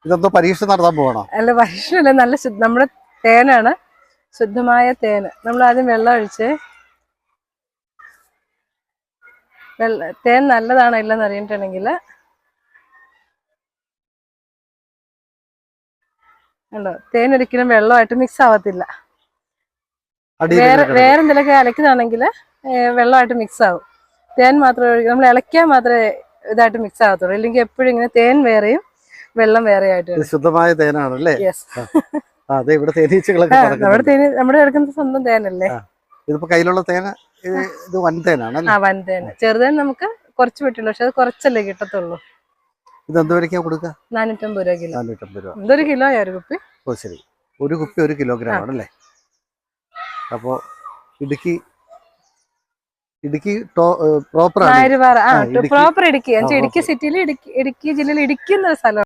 ഇതെന്തോ പരീക്ഷ നടത്താൻ പോകണോ? അല്ല, പരീക്ഷയല്ല, നല്ല നമ്മുടെ തേനാണ്, ശുദ്ധമായ തേന്. നമ്മൾ ആദ്യം വെള്ളം ഒഴിച്ച് തേൻ നല്ലതാണോ ഇല്ലെന്ന് അറിഞ്ഞിട്ടുണ്ടെങ്കിൽ ഉണ്ടോ, തേൻ ഒരിക്കലും വെള്ളമായിട്ട് മിക്സ് ആവത്തില്ല. വേറെ എന്തെങ്കിലുമൊക്കെ അലക്കുന്നതാണെങ്കിൽ വെള്ളമായിട്ട് മിക്സ് ആവും. തേൻ മാത്രമേ നമ്മൾ ഇളക്കിയാൽ മാത്രമേ ഇതായിട്ട് മിക്സ് ആകത്തുള്ളൂ. ഇല്ലെങ്കിൽ എപ്പോഴും ഇങ്ങനെ തേൻ വേറെയും വെള്ളം വേറെ ആയിട്ട്. ശുദ്ധമായ തേനാണല്ലേ? നമ്മുടെ എടുക്കുന്ന സ്വന്തം തേനല്ലേ. ഇതിപ്പോ കയ്യിലുള്ള തേന് ഇത് വൻതേനാണ്. വൻതേൻ. ചെറുതേൻ നമുക്ക് കുറച്ച് പറ്റുള്ളൂ, പക്ഷെ അത് കുറച്ചല്ലേ കിട്ടത്തുള്ളൂ. ഇത് എന്ത് വരയ്ക്കാ കൊടുക്കുക? 450 രൂപ കിലോ. 450 രൂപ. എന്തൊരു കിലോയാ ഒരു കുപ്പി? ഓ ശരി, ഒരു കുപ്പി 1 കിലോഗ്രാം ആണല്ലേ. അപ്പോൾ ഇടുക്കി പ്രോപ്പർ പ്രോപ്പർ ഇടുക്കി. ഇടുക്കി സിറ്റിയിൽ, ഇടുക്കി ജില്ലയിൽ ഇടുക്കി എന്നൊരു സ്ഥലം.